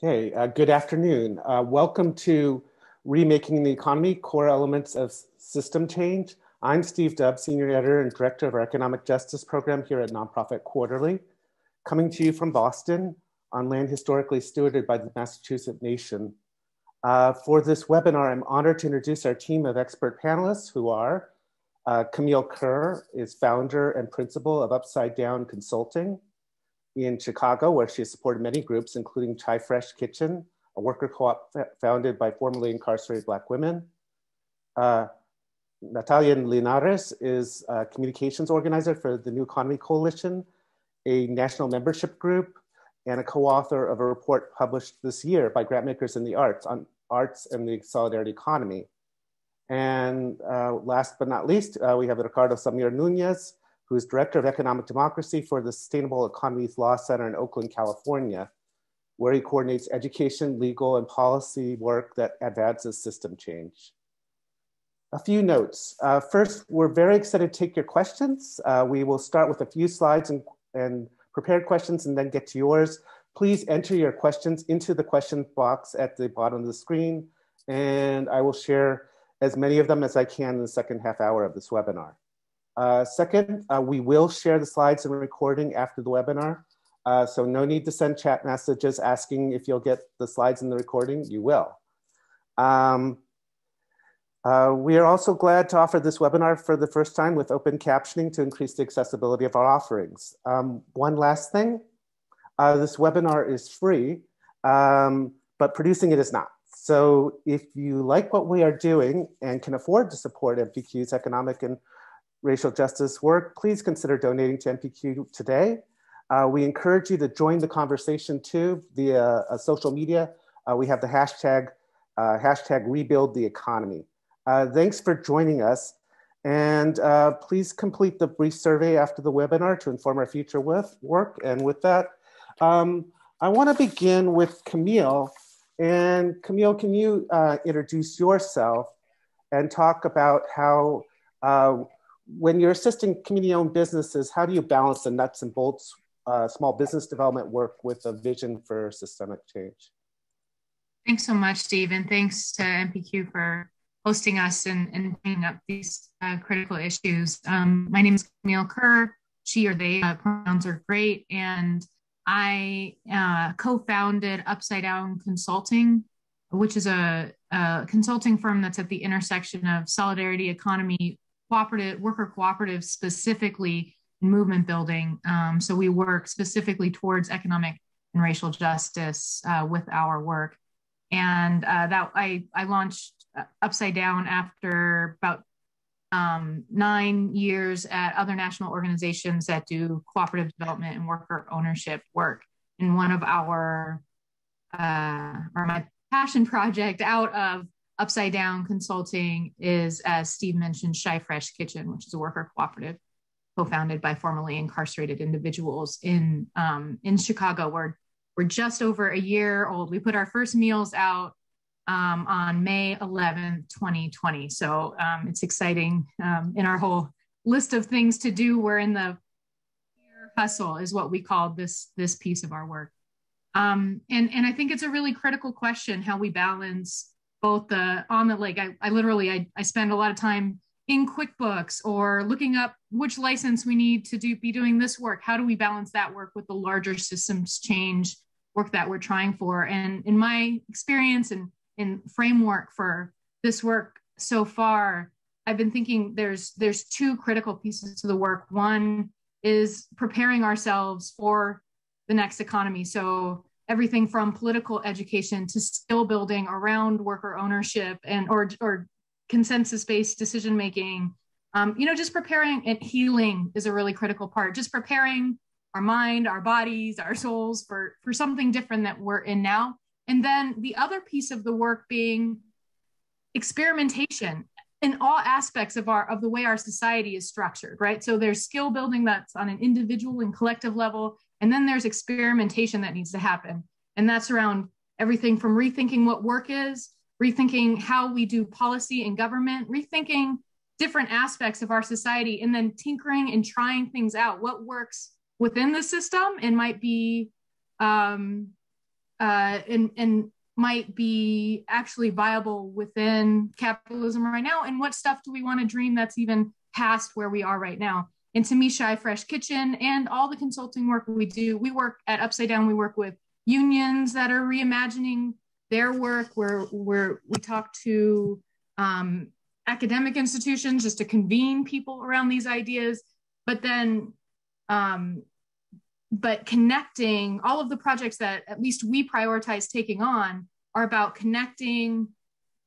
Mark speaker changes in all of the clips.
Speaker 1: Okay, good afternoon. Welcome to Remaking the Economy, Core Elements of System Change. I'm Steve Dubb, Senior Editor and Director of our Economic Justice Program here at Nonprofit Quarterly, coming to you from Boston on land historically stewarded by the Massachusetts Nation. For this webinar, I'm honored to introduce our team of expert panelists who are Camille Karr is founder and principal of Upside Down Consulting in Chicago, where she has supported many groups, including Chai Fresh Kitchen, a worker co-op founded by formerly incarcerated Black women. Natalia Linares is a communications organizer for the New Economy Coalition, a national membership group, and a co-author of a report published this year by Grantmakers in the Arts on arts and the solidarity economy. And last but not least, we have Ricardo Samir Nunez, who is Director of Economic Democracy for the Sustainable Economies Law Center in Oakland, California, where he coordinates education, legal, and policy work that advances system change. A few notes. First, we're very excited to take your questions. We will start with a few slides and prepared questions and then get to yours. Please enter your questions into the question box at the bottom of the screen, and I will share as many of them as I can in the second half hour of this webinar. Second, we will share the slides and recording after the webinar. So no need to send chat messages asking if you'll get the slides and the recording, you will. We are also glad to offer this webinar for the first time with open captioning to increase the accessibility of our offerings. One last thing, this webinar is free, but producing it is not. So if you like what we are doing and can afford to support MPQ's economic and racial justice work, please consider donating to MPQ today. We encourage you to join the conversation too via social media. We have the hashtag Rebuild the Economy. Thanks for joining us. And please complete the brief survey after the webinar to inform our future work. And with that, I want to begin with Camille. And Camille, can you introduce yourself and talk about how when you're assisting community-owned businesses, how do you balance the nuts and bolts small business development work with a vision for systemic change?
Speaker 2: Thanks so much, Steve, and thanks to MPQ for hosting us and bringing up these critical issues. My name is Camille Karr. She or they pronouns are great, and I co-founded Upside Down Consulting, which is a consulting firm that's at the intersection of solidarity economy, worker cooperatives, specifically in movement building. So we work specifically towards economic and racial justice with our work. And that I launched Upside Down after about 9 years at other national organizations that do cooperative development and worker ownership work. And one of our, or my passion project out of Upside Down Consulting is, as Steve mentioned, Chai Fresh Kitchen, which is a worker cooperative co-founded by formerly incarcerated individuals in Chicago. We're just over a year old. We put our first meals out on May 11th, 2020. So it's exciting. In our whole list of things to do, we're in the hustle is what we call this piece of our work. And I think it's a really critical question, how we balance both I spend a lot of time in QuickBooks or looking up which license we need to be doing this work. How do we balance that work with the larger systems change work that we're trying for? And in my experience and in framework for this work so far, I've been thinking there's two critical pieces to the work. One is preparing ourselves for the next economy. So everything from political education to skill building around worker ownership and or consensus-based decision-making. Just preparing and healing is a really critical part. Just preparing our mind, our bodies, our souls for something different that we're in now. And then the other piece of the work being experimentation in all aspects of the way our society is structured, right? So there's skill building that's on an individual and collective level, and then there's experimentation that needs to happen. And that's around everything from rethinking what work is, rethinking how we do policy and government, rethinking different aspects of our society, and then tinkering and trying things out. What works within the system and might be and might be actually viable within capitalism right now, and what stuff do we want to dream that's even past where we are right now. And to me, Shy Fresh Kitchen and all the consulting work we do, we work at Upside Down, we work with unions that are reimagining their work, where we talk to academic institutions just to convene people around these ideas, but then but connecting all of the projects that at least we prioritize taking on are about connecting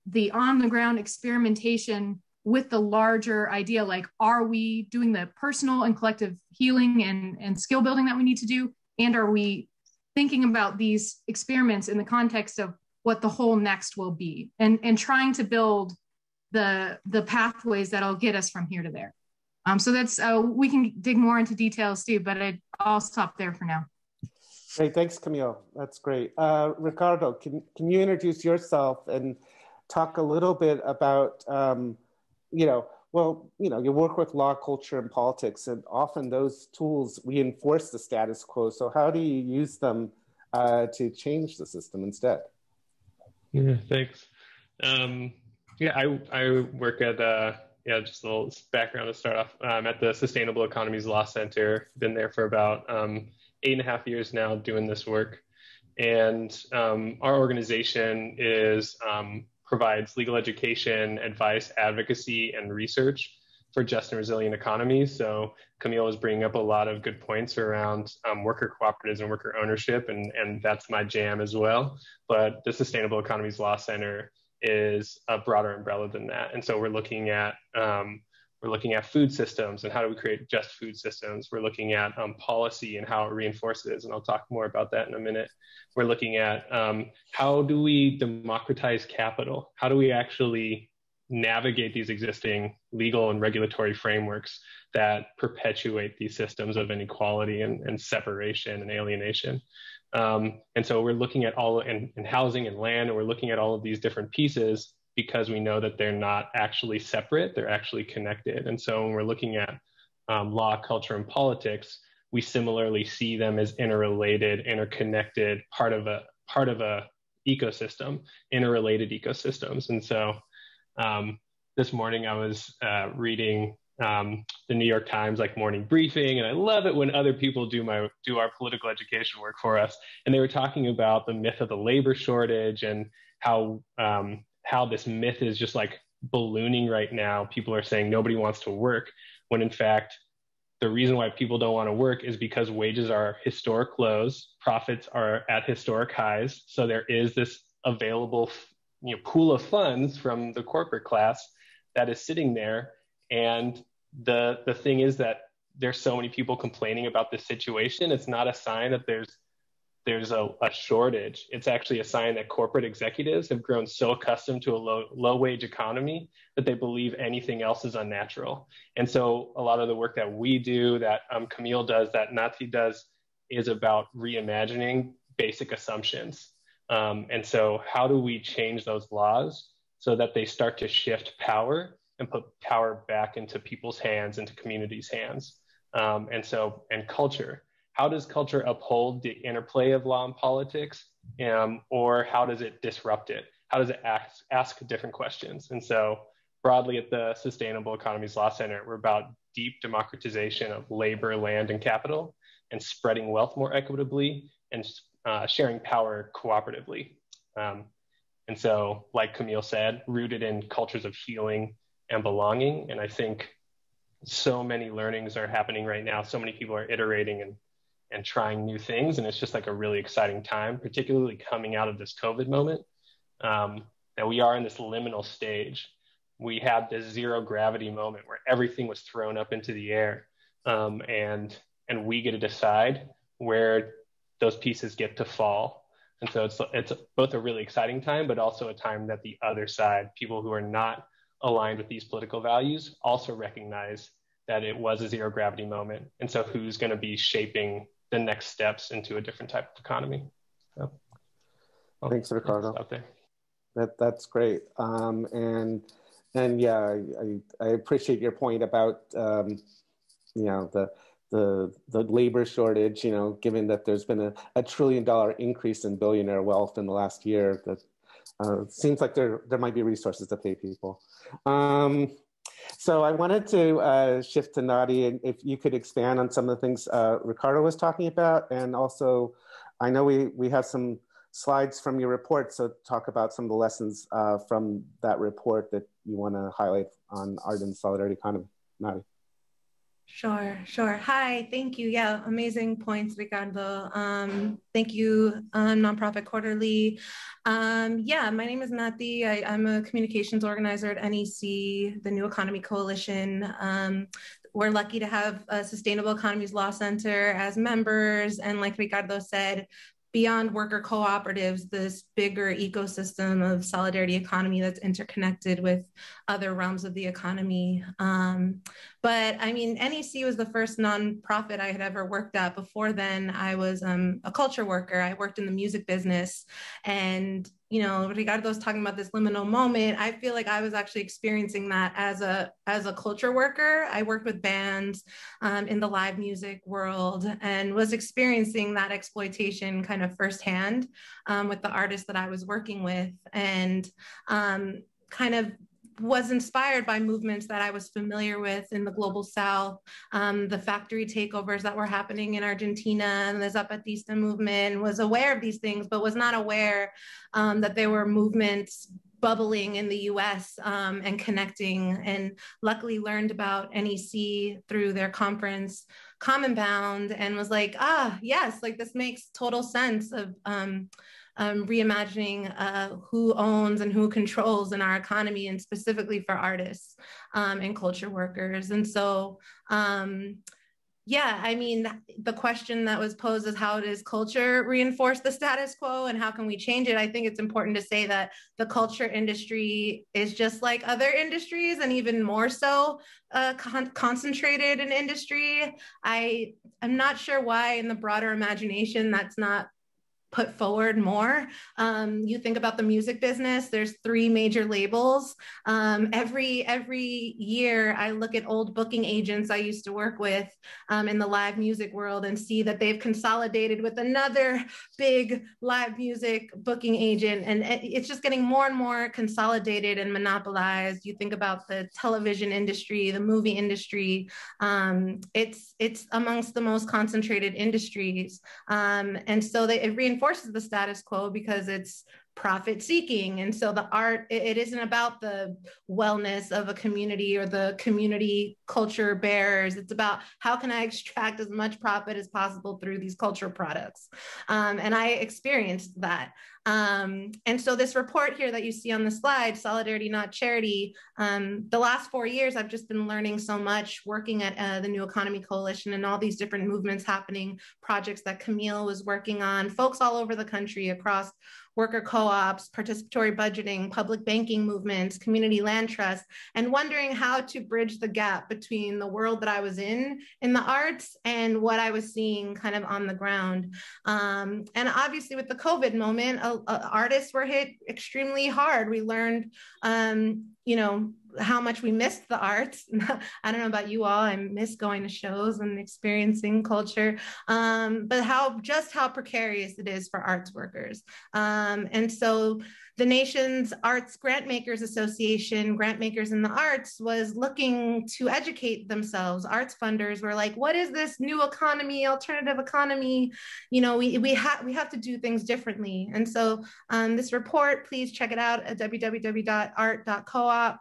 Speaker 2: the on-the-ground experimentation with the larger idea. Like, are we doing the personal and collective healing and skill building that we need to do? And are we thinking about these experiments in the context of what the whole next will be, and trying to build the pathways that'll get us from here to there. So that's, we can dig more into details, Steve, but I'll stop there for now.
Speaker 1: Great, thanks, Camille. That's great. Ricardo, can you introduce yourself and talk a little bit about, you work with law, culture, and politics, and often those tools reinforce the status quo. So how do you use them to change the system instead?
Speaker 3: Yeah, thanks. I work at just a little background to start off. I'm at the Sustainable Economies Law Center. Been there for about 8.5 years now doing this work. And our organization provides legal education, advice, advocacy, and research for just and resilient economies. So Camille was bringing up a lot of good points around worker cooperatives and worker ownership, and that's my jam as well. But the Sustainable Economies Law Center is a broader umbrella than that. And so we're looking at food systems and how do we create just food systems. We're looking at policy and how it reinforces, and I'll talk more about that in a minute. We're looking at how do we democratize capital? How do we actually navigate these existing legal and regulatory frameworks that perpetuate these systems of inequality and separation and alienation? And so we're looking at all in housing and land, and we're looking at all of these different pieces because we know that they're not actually separate, they're actually connected. And so when we're looking at law, culture, and politics, we similarly see them as interrelated, interconnected, part of a ecosystem, interrelated ecosystems. And so this morning I was reading the New York Times morning briefing, and I love it when other people do our political education work for us. And they were talking about the myth of the labor shortage and how this myth is just ballooning right now. People are saying nobody wants to work, when in fact the reason why people don't want to work is because wages are historic lows, profits are at historic highs. So there is this available pool of funds from the corporate class that is sitting there. And the thing is that there's so many people complaining about this situation. It's not a sign that there's a shortage. It's actually a sign that corporate executives have grown so accustomed to a low wage economy that they believe anything else is unnatural. And so a lot of the work that we do, that Camille does, that Nati does, is about reimagining basic assumptions. And so how do we change those laws so that they start to shift power and put power back into people's hands, into communities' hands? And culture. How does culture uphold the interplay of law and politics, or how does it disrupt it? How does it ask different questions? And so broadly at the Sustainable Economies Law Center, we're about deep democratization of labor, land, and capital, and spreading wealth more equitably, and sharing power cooperatively. And so, like Camille said, rooted in cultures of healing and belonging. And I think so many learnings are happening right now. So many people are iterating and trying new things. And it's just a really exciting time, particularly coming out of this COVID moment, that we are in this liminal stage. We had this zero gravity moment where everything was thrown up into the air, and we get to decide where those pieces get to fall. And so it's both a really exciting time, but also a time that the other side, people who are not aligned with these political values, also recognize that it was a zero gravity moment. And so who's going to be shaping the next steps into a different type of economy? So,
Speaker 1: thanks, Ricardo.
Speaker 3: Out there.
Speaker 1: That's great. And yeah, I appreciate your point about the the labor shortage, you know, given that there's been a $1 trillion increase in billionaire wealth in the last year, that seems like there might be resources to pay people. So I wanted to shift to Nadi, and if you could expand on some of the things Ricardo was talking about, and also I know we have some slides from your report, so talk about some of the lessons from that report that you want to highlight on art and solidarity economy. Nadi.
Speaker 4: Sure. Hi, thank you. Yeah, amazing points, Ricardo. Thank you, Nonprofit Quarterly. Yeah, my name is Nati. I'm a communications organizer at NEC, the New Economy Coalition. We're lucky to have Sustainable Economies Law Center as members. And like Ricardo said, beyond worker cooperatives, this bigger ecosystem of solidarity economy that's interconnected with other realms of the economy. But I mean, NEC was the first nonprofit I had ever worked at. Before then, I was a culture worker. I worked in the music business. And, you know, Ricardo's talking about this liminal moment. I feel like I was actually experiencing that as a culture worker. I worked with bands in the live music world and was experiencing that exploitation kind of firsthand with the artists that I was working with, and kind of was inspired by movements that I was familiar with in the global South, the factory takeovers that were happening in Argentina, and the Zapatista movement, was aware of these things, but was not aware that there were movements bubbling in the US and connecting, and luckily learned about NEC through their conference, Common Bound, and was like, yes, like this makes total sense of reimagining who owns and who controls in our economy, and specifically for artists and culture workers. And so, yeah, I mean, the question that was posed is, how does culture reinforce the status quo and how can we change it? I think it's important to say that the culture industry is just like other industries, and even more so concentrated in industry. I'm not sure why in the broader imagination that's not put forward more. You think about the music business, there's 3 major labels. Every year I look at old booking agents I used to work with in the live music world and see that they've consolidated with another big live music booking agent. And it's just getting more and more consolidated and monopolized. You think about the television industry, the movie industry. It's amongst the most concentrated industries. And so it reinforces the status quo because it's profit seeking. And so the art, it isn't about the wellness of a community or the community culture bearers. It's about how can I extract as much profit as possible through these cultural products. And I experienced that. And so this report here that you see on the slide, Solidarity Not Charity, the last 4 years, I've just been learning so much working at the New Economy Coalition and all these different movements happening, projects that Camille was working on, folks all over the country across worker co-ops, participatory budgeting, public banking movements, community land trusts, and wondering how to bridge the gap between the world that I was in the arts and what I was seeing kind of on the ground. And obviously with the COVID moment, artists were hit extremely hard. We learned, you know, how much we missed the arts. I don't know about you all, I miss going to shows and experiencing culture, but how precarious it is for arts workers. And so the nation's Arts Grantmakers Association, Grantmakers in the Arts, was looking to educate themselves. Arts funders were like, what is this new economy, alternative economy? You know, we have to do things differently. And so this report, please check it out at www.art.coop.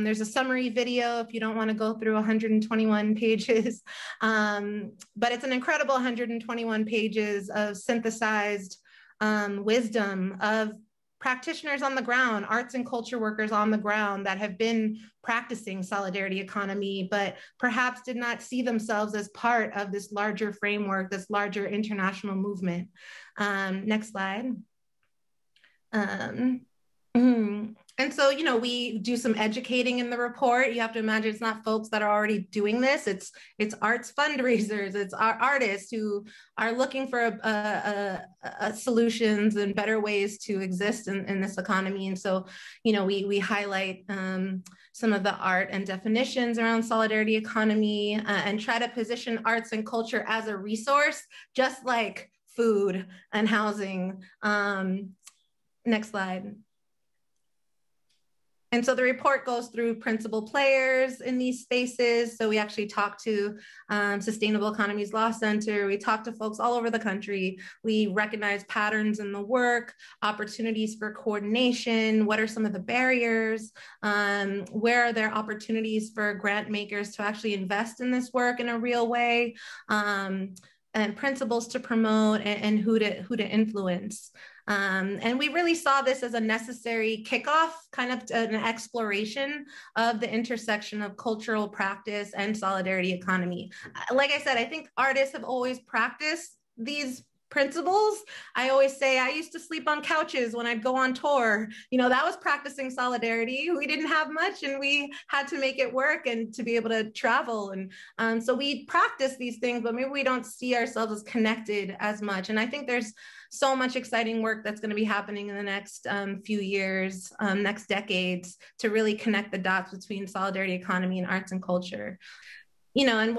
Speaker 4: There's a summary video if you don't want to go through 121 pages, but it's an incredible 121 pages of synthesized wisdom of practitioners on the ground, arts and culture workers on the ground that have been practicing solidarity economy, but perhaps did not see themselves as part of this larger framework, this larger international movement. Next slide. And so, you know, we do some educating in the report. You have to imagine it's not folks that are already doing this. It's arts fundraisers. It's our artists who are looking for solutions and better ways to exist in this economy. And so, you know, we highlight some of the art and definitions around solidarity economy and try to position arts and culture as a resource, just like food and housing. Next slide. And so the report goes through principal players in these spaces. So we actually talk to Sustainable Economies Law Center. We talk to folks all over the country. We recognize patterns in the work, opportunities for coordination. What are some of the barriers? Where are there opportunities for grant makers to actually invest in this work in a real way? And principles to promote and who to influence. And we really saw this as a necessary kickoff, kind of an exploration of the intersection of cultural practice and solidarity economy. Like I said, I think artists have always practiced these principles. I always say I used to sleep on couches when I'd go on tour. You know, that was practicing solidarity. We didn't have much and we had to make it work and to be able to travel. And so we practice these things, but maybe we don't see ourselves as connected as much. And I think there's so much exciting work that's going to be happening in the next few years, next decades, to really connect the dots between solidarity economy and arts and culture. You know, and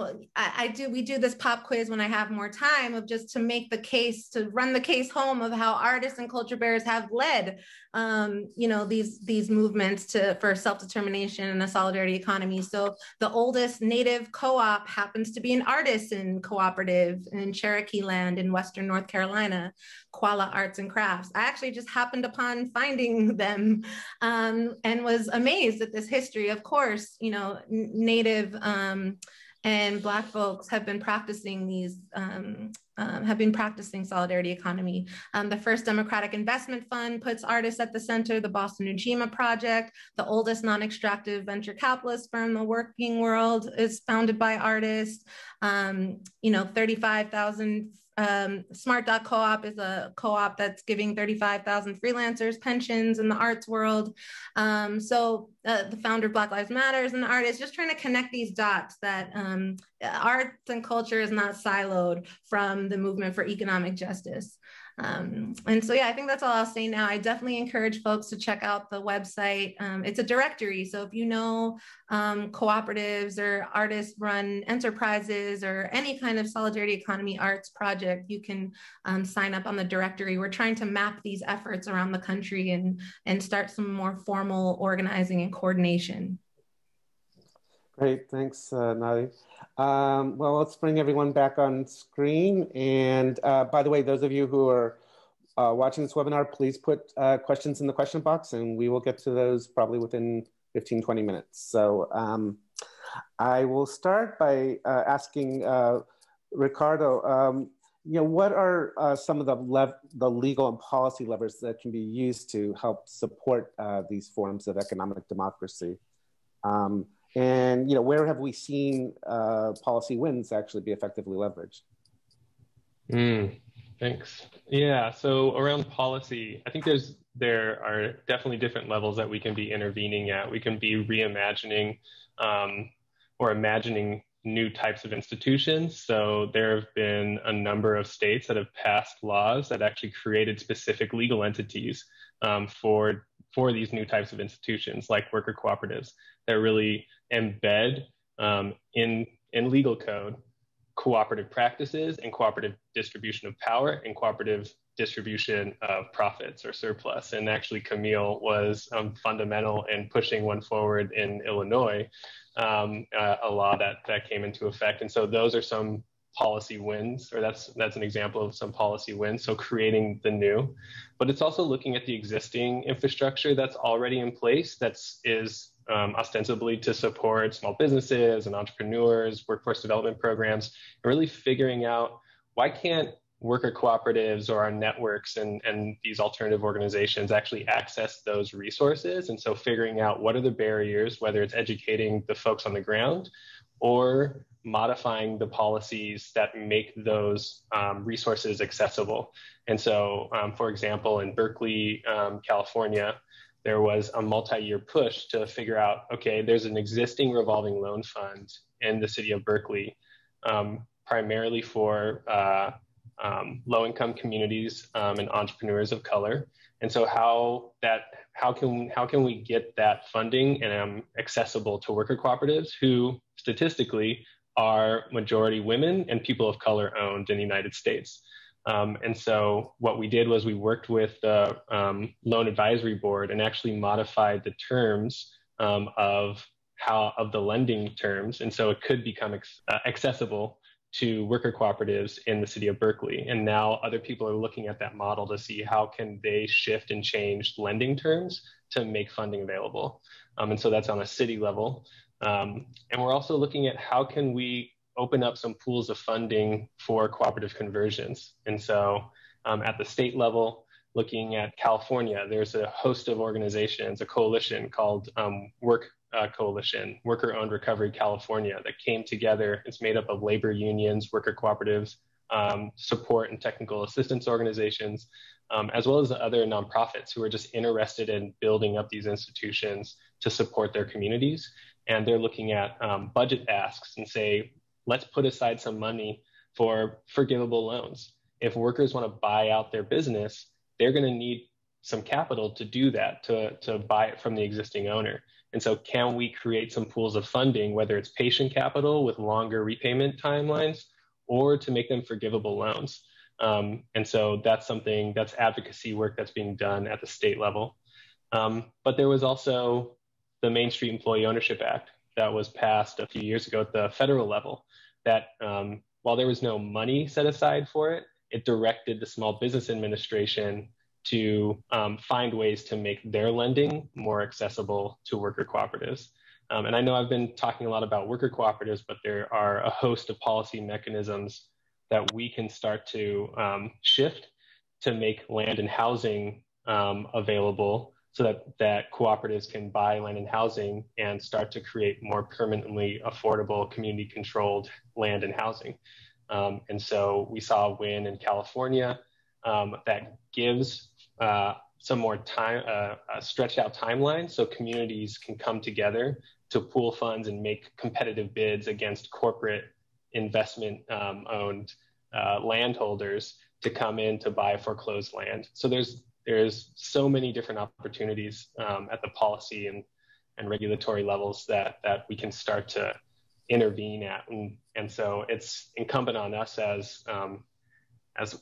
Speaker 4: we do this pop quiz when I have more time, of just to make the case, to run the case home of how artists and culture bearers have led, you know, these movements for self-determination and a solidarity economy. So the oldest Native co-op happens to be an artisan cooperative in Cherokee land in Western North Carolina, Qualla Arts and Crafts. I actually just happened upon finding them and was amazed at this history. Of course, you know, Native and Black folks have been practicing solidarity economy. The first Democratic Investment Fund puts artists at the center. The Boston Ujima Project, the oldest non-extractive venture capitalist firm in the working world, is founded by artists. You know, 35,000. Smart.coop is a co-op that's giving 35,000 freelancers pensions in the arts world. So the founder of Black Lives Matter is an artist, just trying to connect these dots that arts and culture is not siloed from the movement for economic justice. And so, yeah, I think that's all I'll say now. I definitely encourage folks to check out the website. It's a directory. So if you know cooperatives or artist-run enterprises or any kind of solidarity economy arts project, you can sign up on the directory. We're trying to map these efforts around the country and start some more formal organizing and coordination.
Speaker 1: Great, thanks, Nadi. Well, let's bring everyone back on screen. And by the way, those of you who are watching this webinar, please put questions in the question box and we will get to those probably within 15, 20 minutes. So I will start by asking Ricardo, you know, what are some of the legal and policy levers that can be used to help support these forms of economic democracy? And, you know, where have we seen policy wins actually be effectively leveraged?
Speaker 3: Thanks. Yeah, so around policy, I think there are definitely different levels that we can be intervening at. We can be reimagining or imagining new types of institutions. So there have been a number of states that have passed laws that actually created specific legal entities for these new types of institutions, like worker cooperatives, that really embed in legal code cooperative practices and cooperative distribution of power and cooperative distribution of profits or surplus. And actually Camille was fundamental in pushing one forward in Illinois, a law that came into effect. And so those are some policy wins, or that's an example of some policy wins. So creating the new, but it's also looking at the existing infrastructure that's already in place, is ostensibly to support small businesses and entrepreneurs, workforce development programs, and really figuring out why can't worker cooperatives or our networks and these alternative organizations actually access those resources. And so figuring out what are the barriers, whether it's educating the folks on the ground or modifying the policies that make those resources accessible. And so, for example, in Berkeley, California, there was a multi-year push to figure out, okay, there's an existing revolving loan fund in the city of Berkeley, primarily for low-income communities and entrepreneurs of color. And so how can we get that funding and accessible to worker cooperatives who statistically are majority women and people of color owned in the United States? And so what we did was we worked with the loan advisory board and actually modified the terms of the lending terms, and so it could become accessible to worker cooperatives in the city of Berkeley. And now other people are looking at that model to see how can they shift and change lending terms to make funding available. And so that's on a city level. And we're also looking at how can we open up some pools of funding for cooperative conversions. And so at the state level, looking at California, there's a host of organizations, a coalition called Coalition, Worker Owned Recovery California, that came together. It's made up of labor unions, worker cooperatives, support and technical assistance organizations, as well as other nonprofits who are just interested in building up these institutions to support their communities. And they're looking at budget asks and say, let's put aside some money for forgivable loans. If workers want to buy out their business, they're going to need some capital to do that, to buy it from the existing owner. And so can we create some pools of funding, whether it's patient capital with longer repayment timelines or to make them forgivable loans? And so that's advocacy work that's being done at the state level. But there was also the Main Street Employee Ownership Act that was passed a few years ago at the federal level that while there was no money set aside for it, it directed the Small Business Administration to find ways to make their lending more accessible to worker cooperatives. And I know I've been talking a lot about worker cooperatives, but there are a host of policy mechanisms that we can start to shift to make land and housing available so that cooperatives can buy land and housing and start to create more permanently affordable, community-controlled land and housing. And so we saw a win in California that gives some more time, a stretched out timeline so communities can come together to pool funds and make competitive bids against corporate investment owned landholders to come in to buy foreclosed land. So there's so many different opportunities at the policy and regulatory levels that we can start to intervene at. And so it's incumbent on us as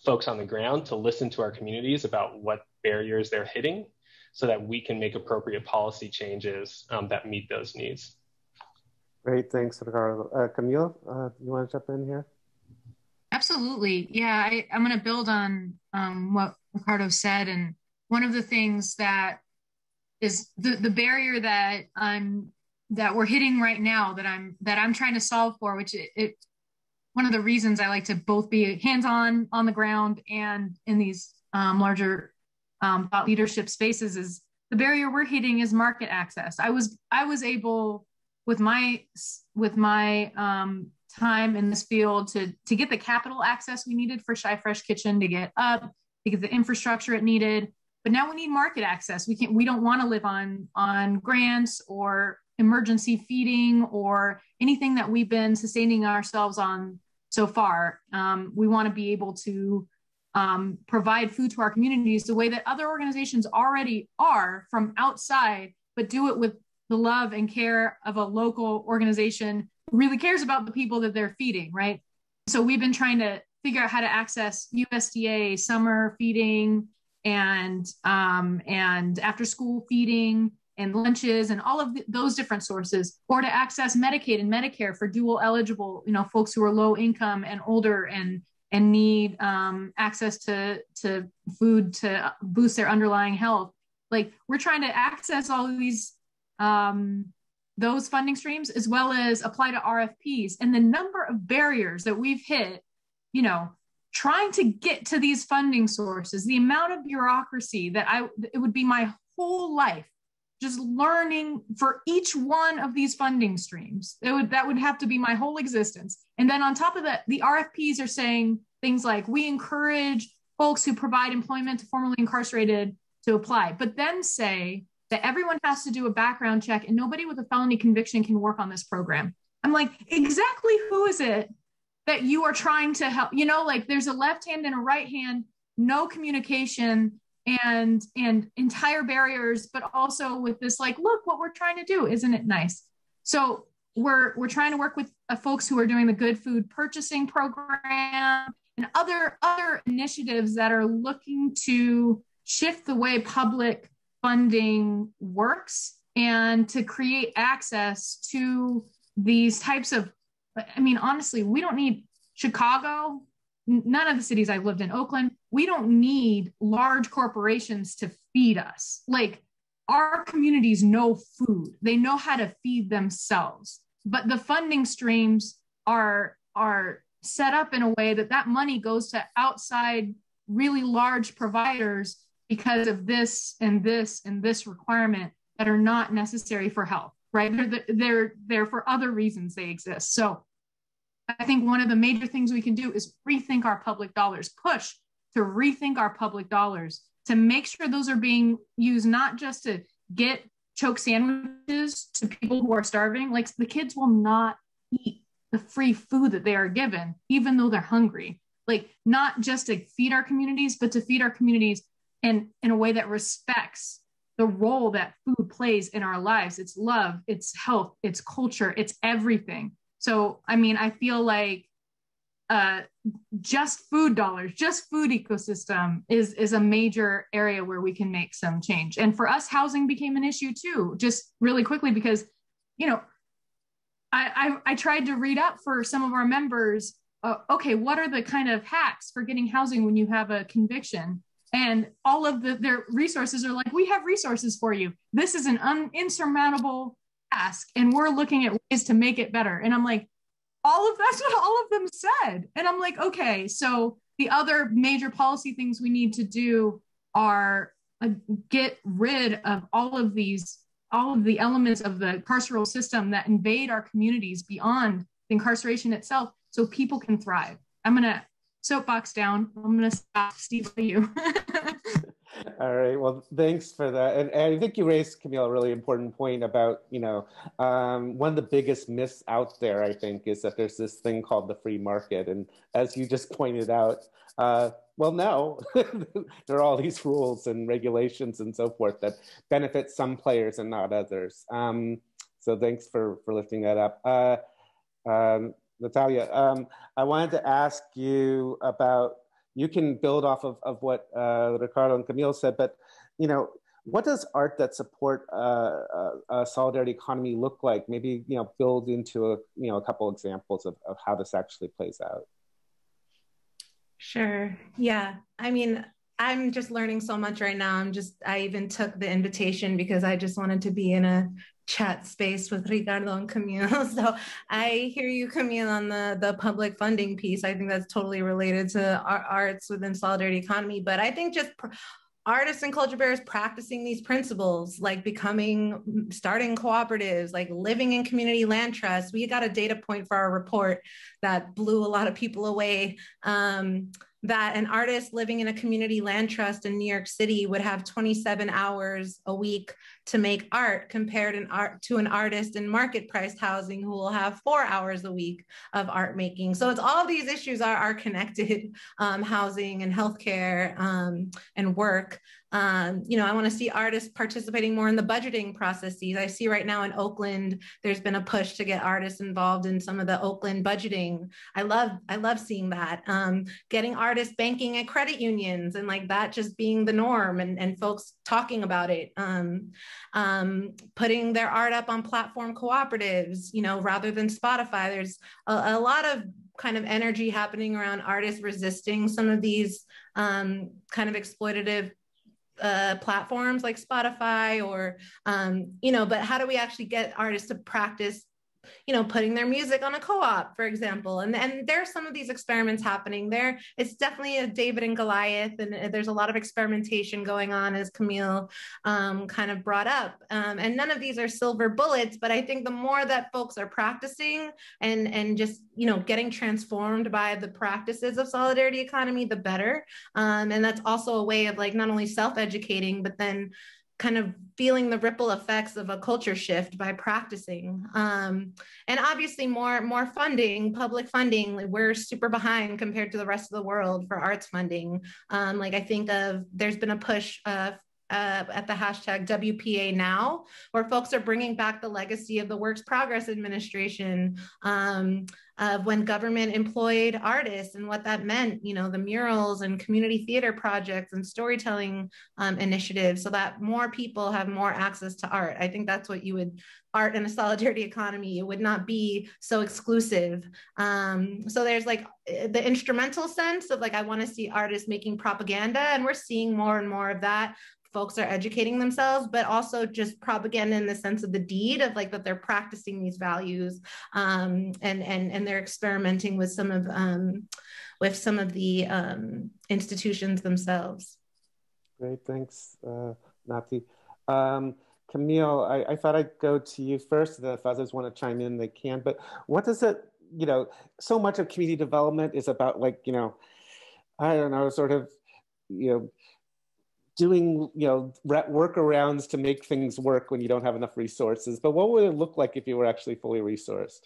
Speaker 3: folks on the ground to listen to our communities about what barriers they're hitting so that we can make appropriate policy changes that meet those needs.
Speaker 1: Great, thanks, Ricardo. Camille, you want to jump in here?
Speaker 2: Absolutely. Yeah, I'm going to build on what Ricardo said. And one of the things that is the barrier that we're hitting right now that I'm trying to solve for, which one of the reasons I like to both be hands-on on the ground and in these larger thought leadership spaces, is the barrier we're hitting is market access. I was able with my time in this field to get the capital access we needed for Shy Fresh Kitchen to get up, to get the infrastructure it needed. But now we need market access. We don't want to live on grants or emergency feeding or anything that we've been sustaining ourselves on so far. We want to be able to provide food to our communities the way that other organizations already are from outside, but do it with the love and care of a local organization who really cares about the people that they're feeding, right? So we've been trying to figure out how to access USDA summer feeding and after school feeding and lunches and all of those different sources, or to access Medicaid and Medicare for dual eligible, folks who are low income and older and need access to food to boost their underlying health. Like, we're trying to access all of these those funding streams as well as apply to RFPs. And the number of barriers that we've hit, trying to get to these funding sources, the amount of bureaucracy that it would be my whole life just learning for each one of these funding streams. That would have to be my whole existence. And then on top of that, the RFPs are saying things like, we encourage folks who provide employment to formerly incarcerated to apply, but then say, that everyone has to do a background check and nobody with a felony conviction can work on this program. I'm like, exactly who is it that you are trying to help? You know, like there's a left hand and a right hand, no communication and entire barriers, but also with this, like, look what we're trying to do. Isn't it nice? So we're trying to work with folks who are doing the good food purchasing program and other initiatives that are looking to shift the way public funding works and to create access to these types of, I mean, honestly, we don't need Chicago, none of the cities I've lived in, Oakland, we don't need large corporations to feed us. Like, our communities know food. They know how to feed themselves. But the funding streams are set up in a way that money goes to outside really large providers because of this and this and this requirement that are not necessary for health, right? They're for other reasons they exist. So I think one of the major things we can do is rethink our public dollars, push to rethink our public dollars to make sure those are being used not just to get choke sandwiches to people who are starving. Like, the kids will not eat the free food that they are given, even though they're hungry. Like, not just to feed our communities, but to feed our communities in a way that respects the role that food plays in our lives. It's love, it's health, it's culture, it's everything. So, I mean, I feel like just food dollars, just food ecosystem is a major area where we can make some change. And for us, housing became an issue too, just really quickly, because, you know, I tried to read up for some of our members, okay, what are the kind of hacks for getting housing when you have a conviction? And all of their resources are like, we have resources for you. This is an insurmountable task, and we're looking at ways to make it better. And I'm like, that's what all of them said. And I'm like, okay, so the other major policy things we need to do are get rid of all of the elements of the carceral system that invade our communities beyond the incarceration itself, so people can thrive. I'm going to soapbox down. I'm going to stop. Steve, for you.
Speaker 1: All right. Well, thanks for that. And I think you raised, Camille, a really important point about, you know, one of the biggest myths out there, I think, is that there's this thing called the free market. And as you just pointed out, well, no, there are all these rules and regulations and so forth that benefit some players and not others. So thanks for lifting that up. Natalia, I wanted to ask you about, you can build off of what Ricardo and Camille said, but, you know, what does art that support a solidarity economy look like? Maybe, you know, build into a couple examples of how this actually plays out.
Speaker 4: Sure. Yeah. I mean, I'm just learning so much right now. I even took the invitation because I just wanted to be in a chat space with Ricardo and Camille. So I hear you, Camille, on the public funding piece. I think that's totally related to our arts within solidarity economy. But I think just artists and culture bearers practicing these principles, like starting cooperatives, like living in community land trusts. We got a data point for our report that blew a lot of people away. That an artist living in a community land trust in New York City would have 27 hours a week to make art, compared to an artist in market priced housing who will have 4 hours a week of art making. So it's all these issues are connected, housing and healthcare and work. You know, I want to see artists participating more in the budgeting processes. I see right now in Oakland, there's been a push to get artists involved in some of the Oakland budgeting. I love seeing that. Getting artists banking at credit unions and like that just being the norm, and folks talking about it. Putting their art up on platform cooperatives, you know, rather than Spotify. There's a lot of kind of energy happening around artists resisting some of these kind of exploitative platforms like Spotify or, you know, but how do we actually get artists to practice, you know, putting their music on a co-op, for example. And there's some of these experiments happening there. It's definitely a David and Goliath, and there's a lot of experimentation going on, as Camille kind of brought up. And none of these are silver bullets, but I think the more that folks are practicing and just, you know, getting transformed by the practices of solidarity economy, the better. And that's also a way of like not only self-educating, but then kind of feeling the ripple effects of a culture shift by practicing. And obviously more funding, public funding. Like, we're super behind compared to the rest of the world for arts funding. Like, I think there's been a push at the hashtag WPA Now, where folks are bringing back the legacy of the Works Progress Administration, of when government employed artists and what that meant, you know, the murals and community theater projects and storytelling initiatives, so that more people have more access to art. I think that's what art in a solidarity economy, it would not be so exclusive. So there's like the instrumental sense of like, I want to see artists making propaganda, and we're seeing more and more of that. Folks are educating themselves, but also just propaganda in the sense of the deed of like that they're practicing these values, and they're experimenting with some of the institutions themselves.
Speaker 1: Great, thanks, Nati. Camille, I thought I'd go to you first. If others want to chime in, they can. But what does it, you know, so much of community development is about, like, you know, I don't know, sort of, you know, doing, you know, workarounds to make things work when you don't have enough resources. But what would it look like if you were actually fully resourced?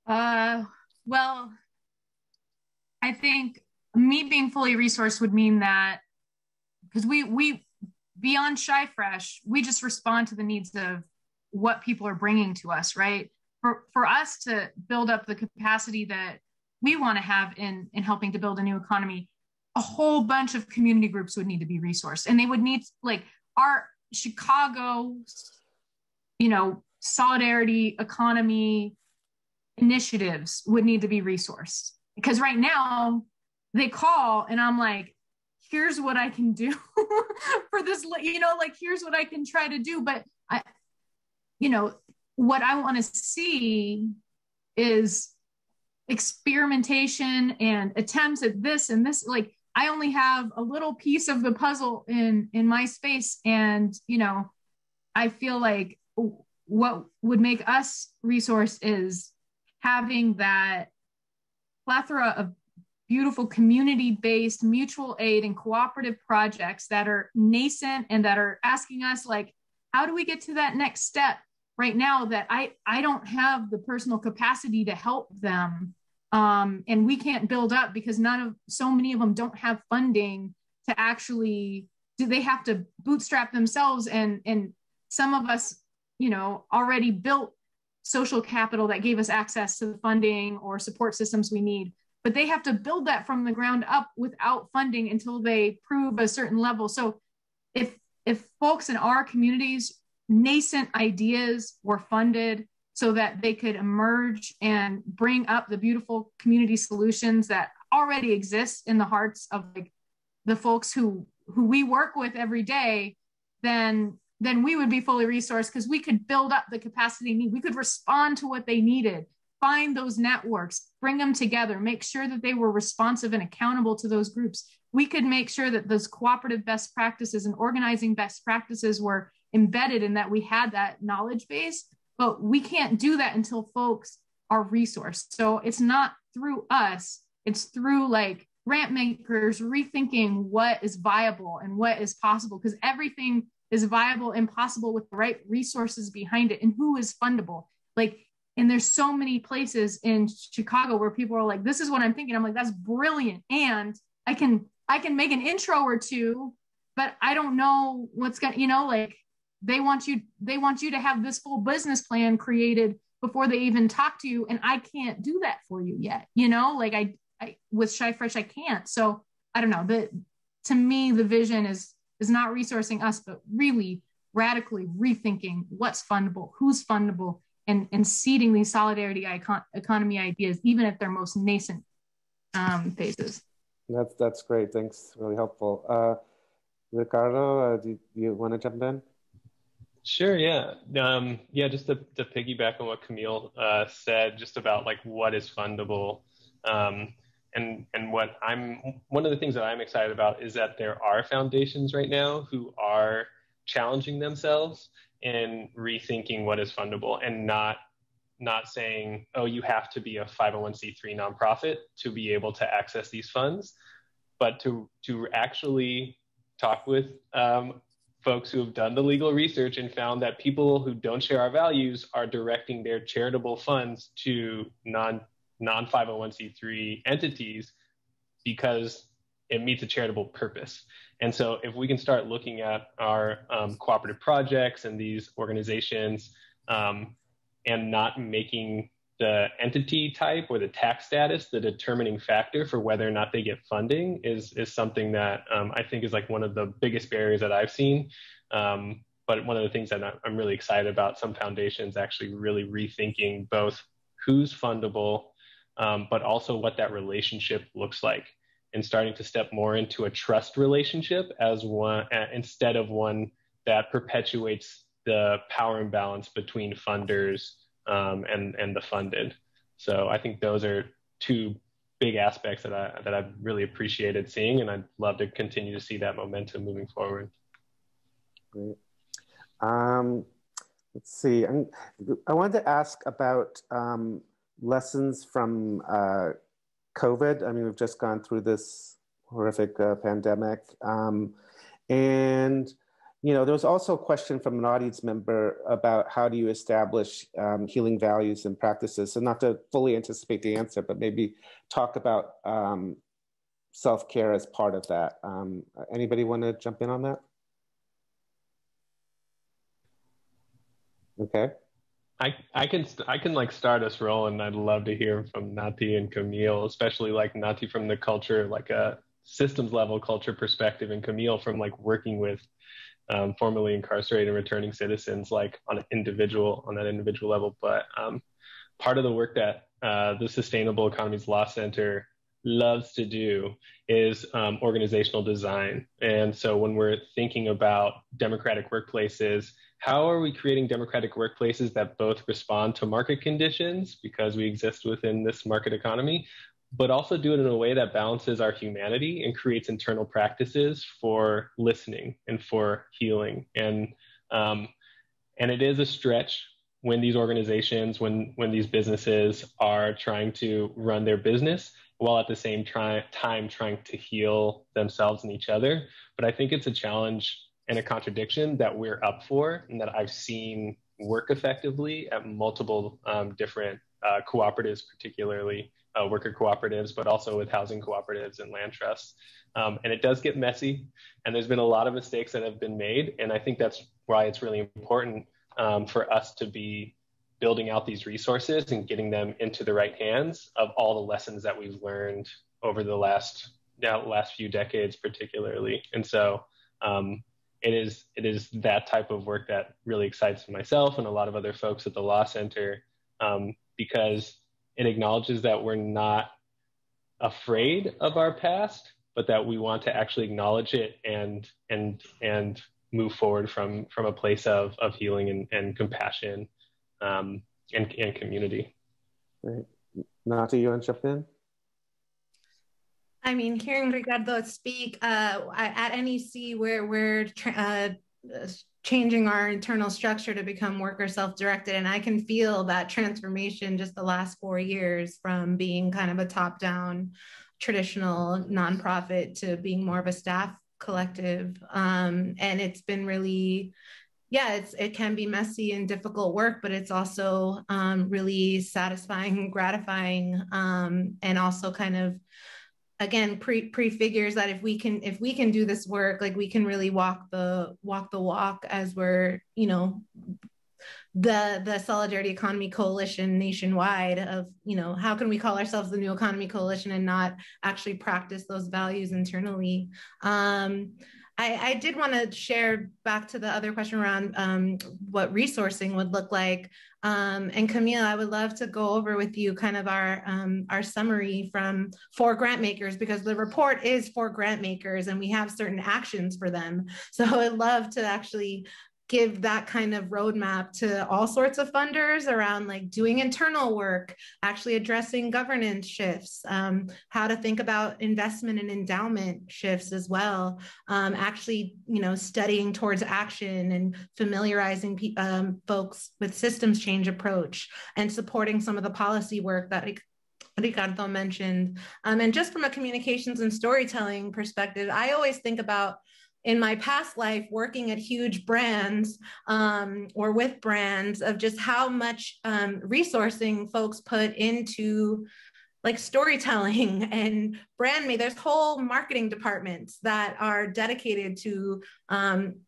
Speaker 2: Well, I think me being fully resourced would mean that, because we beyond Shy Fresh, we just respond to the needs of what people are bringing to us, right? For us to build up the capacity that we want to have in helping to build a new economy, a whole bunch of community groups would need to be resourced, and they would need, like, our Chicago, you know, solidarity economy initiatives would need to be resourced, because right now they call and I'm like, here's what I can do for this, you know, like, here's what I can try to do. But you know, what I want to see is experimentation and attempts at this and this. Like, I only have a little piece of the puzzle in my space. And, you know, I feel like what would make us resource is having that plethora of beautiful community-based mutual aid and cooperative projects that are nascent and that are asking us, like, how do we get to that next step right now that I don't have the personal capacity to help them. And we can't build up because so many of them don't have funding to actually, they have to bootstrap themselves. And some of us, you know, already built social capital that gave us access to the funding or support systems we need, but they have to build that from the ground up without funding until they prove a certain level. So if folks in our communities, nascent ideas were funded so that they could emerge and bring up the beautiful community solutions that already exist in the hearts of, like, the folks who we work with every day, then we would be fully resourced, because we could build up the capacity need. We could respond to what they needed, find those networks, bring them together, make sure that they were responsive and accountable to those groups. We could make sure that those cooperative best practices and organizing best practices were embedded in that we had that knowledge base. But we can't do that until folks are resourced. So it's not through us, it's through, like, grant makers rethinking what is viable and what is possible, because everything is viable and possible with the right resources behind it and who is fundable. Like, and there's so many places in Chicago where people are like, this is what I'm thinking. I'm like, that's brilliant. And I can make an intro or two, but I don't know what's going to, you know, like, they want you to have this full business plan created before they even talk to you. And I can't do that for you yet. You know, like, I with Shy Fresh, I can't. So I don't know, to me, the vision is not resourcing us, but really radically rethinking what's fundable, who's fundable, and seeding these solidarity economy ideas, even at their most nascent phases.
Speaker 1: That's great. Thanks. Really helpful. Ricardo, do you want to jump in?
Speaker 3: Sure. Yeah. Just to piggyback on what Camille said, just about, like, what is fundable, and one of the things that I'm excited about is that there are foundations right now who are challenging themselves and rethinking what is fundable, and not saying, oh, you have to be a 501c3 nonprofit to be able to access these funds, but to actually talk with folks who have done the legal research and found that people who don't share our values are directing their charitable funds to non-501c3 entities because it meets a charitable purpose. And so if we can start looking at our cooperative projects and these organizations and not making the entity type or the tax status the determining factor for whether or not they get funding is something that I think is like one of the biggest barriers that I've seen. But one of the things that I'm really excited about, some foundations actually really rethinking both who's fundable, but also what that relationship looks like, and starting to step more into a trust relationship as one instead of one that perpetuates the power imbalance between funders and the funded. So I think those are two big aspects that I've really appreciated seeing, and I'd love to continue to see that momentum moving forward.
Speaker 1: Great. Let's see. I wanted to ask about lessons from COVID. I mean, we've just gone through this horrific pandemic, and there was also a question from an audience member about how do you establish healing values and practices. So not to fully anticipate the answer, but maybe talk about self-care as part of that. Anybody want to jump in on that? Okay.
Speaker 3: I can like start us rolling. I'd love to hear from Nati and Camille, especially like Nati from the culture, like a systems level culture perspective, and Camille from like working with formerly incarcerated and returning citizens, like on that individual level. But part of the work that the Sustainable Economies Law Center loves to do is organizational design. And so when we're thinking about democratic workplaces, how are we creating democratic workplaces that both respond to market conditions, because we exist within this market economy, but also do it in a way that balances our humanity and creates internal practices for listening and for healing. And it is a stretch when these organizations, when these businesses are trying to run their business while at the same time trying to heal themselves and each other. But I think it's a challenge and a contradiction that we're up for, and that I've seen work effectively at multiple different cooperatives, particularly worker cooperatives, but also with housing cooperatives and land trusts. And it does get messy, and there's been a lot of mistakes that have been made. And I think that's why it's really important for us to be building out these resources and getting them into the right hands of all the lessons that we've learned over the last few decades, particularly. And so it is that type of work that really excites myself and a lot of other folks at the Law Center, because it acknowledges that we're not afraid of our past, but that we want to actually acknowledge it and move forward from a place of healing and compassion and community.
Speaker 1: Right. Nati, you want to jump in?
Speaker 4: I mean, hearing Ricardo speak, at NEC, we're changing our internal structure to become worker self-directed, and I can feel that transformation just the last 4 years, from being kind of a top-down traditional nonprofit to being more of a staff collective. And it's been really, it can be messy and difficult work, but it's also really satisfying and gratifying, and also kind of, again, prefigures that if we can do this work, like we can really walk the walk as we're, the Solidarity Economy Coalition nationwide of, how can we call ourselves the New Economy Coalition and not actually practice those values internally? I did want to share back to the other question around what resourcing would look like. And Camille, I would love to go over with you kind of our summary for grant makers, because the report is for grant makers and we have certain actions for them. So I'd love to actually give that kind of roadmap to all sorts of funders around like doing internal work, actually addressing governance shifts, how to think about investment and endowment shifts as well, actually, studying towards action and familiarizing folks with systems change approach, and supporting some of the policy work that Ricardo mentioned. And just from a communications and storytelling perspective, I always think about in my past life working at huge brands or with brands, of just how much resourcing folks put into like storytelling and brand me. There's whole marketing departments that are dedicated to,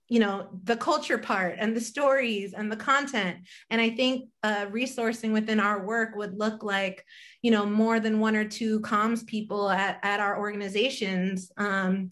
Speaker 4: you know, the culture part and the stories and the content. And I think resourcing within our work would look like, you know, more than one or two comms people at our organizations. You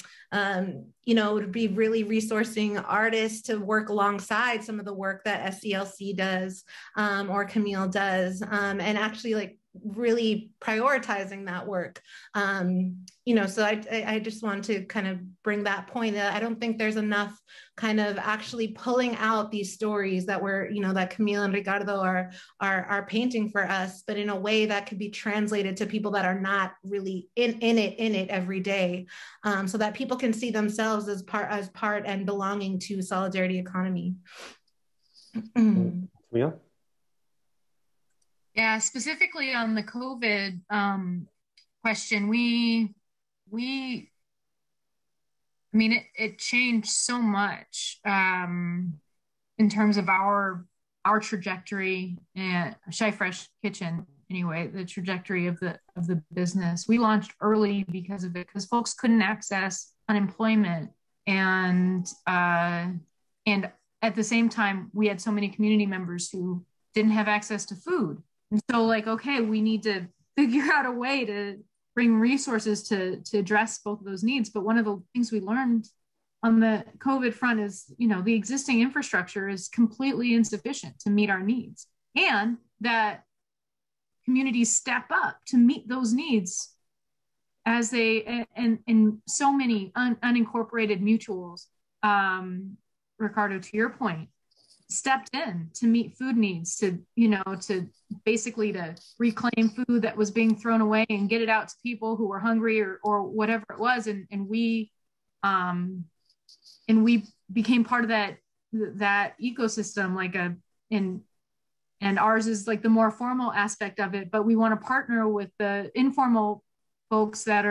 Speaker 4: know, it would be really resourcing artists to work alongside some of the work that SCLC does or Camille does, and actually like really prioritizing that work. You know, so I just want to kind of bring that point. I don't think there's enough kind of actually pulling out these stories that we're, you know, that Camille and Ricardo are painting for us, but in a way that could be translated to people that are not really in it every day, so that people can see themselves as part and belonging to solidarity economy.
Speaker 1: Camille?
Speaker 2: Yeah, specifically on the COVID question, I mean, it changed so much in terms of our trajectory and Shy Fresh Kitchen. Anyway, the trajectory of the business. We launched early because of it, because folks couldn't access unemployment, and at the same time, we had so many community members who didn't have access to food. And so like, okay, we need to figure out a way to bring resources to address both of those needs. But one of the things we learned on the COVID front is, you know, the existing infrastructure is completely insufficient to meet our needs, and that communities step up to meet those needs as they, and so many unincorporated mutuals, Ricardo, to your point, stepped in to meet food needs, to, you know, to basically to reclaim food that was being thrown away and get it out to people who were hungry or whatever it was. And we became part of that ecosystem, like and ours is like the more formal aspect of it, but we want to partner with the informal folks that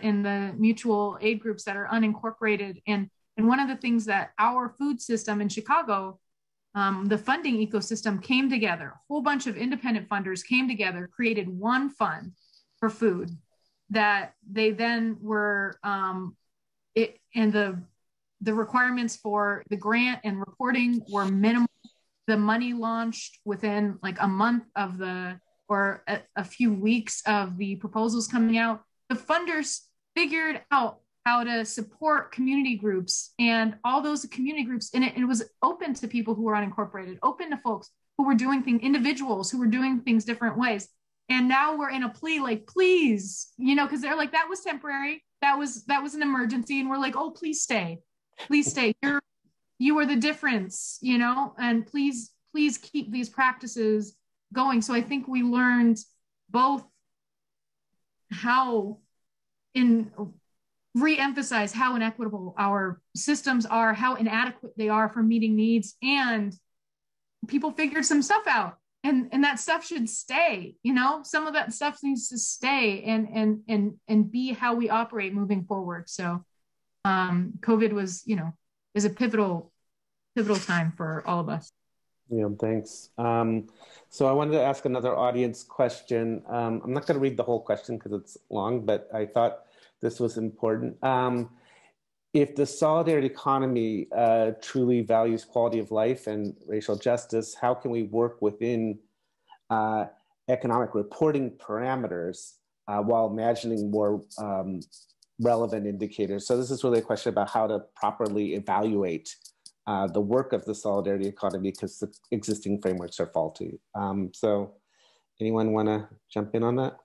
Speaker 2: in the mutual aid groups that are unincorporated. And one of the things that our food system in Chicago, the funding ecosystem came together, a whole bunch of independent funders came together, created one fund for food that they then were, and the requirements for the grant and reporting were minimal. The money launched within like a month of or a few weeks of the proposals coming out. The funders figured out how to support community groups, and all those community groups, and it was open to people who were unincorporated, open to folks who were doing things, individuals who were doing things different ways. And now we're in a plea, like, please, you know, because they're like, that was temporary, that was an emergency, and we're like, oh, please stay, you are the difference, you know, and please keep these practices going. So I think we learned both how re-emphasize how inequitable our systems are, how inadequate they are for meeting needs, and people figured some stuff out, and that stuff should stay. You know, some of that stuff needs to stay and be how we operate moving forward. So COVID was, you know, is a pivotal time for all of us.
Speaker 1: Yeah, thanks. So I wanted to ask another audience question. I'm not going to read the whole question because it's long, but I thought this was important. If the solidarity economy truly values quality of life and racial justice, how can we work within economic reporting parameters while imagining more relevant indicators? So this is really a question about how to properly evaluate the work of the solidarity economy, because the existing frameworks are faulty. So anyone want to jump in on that?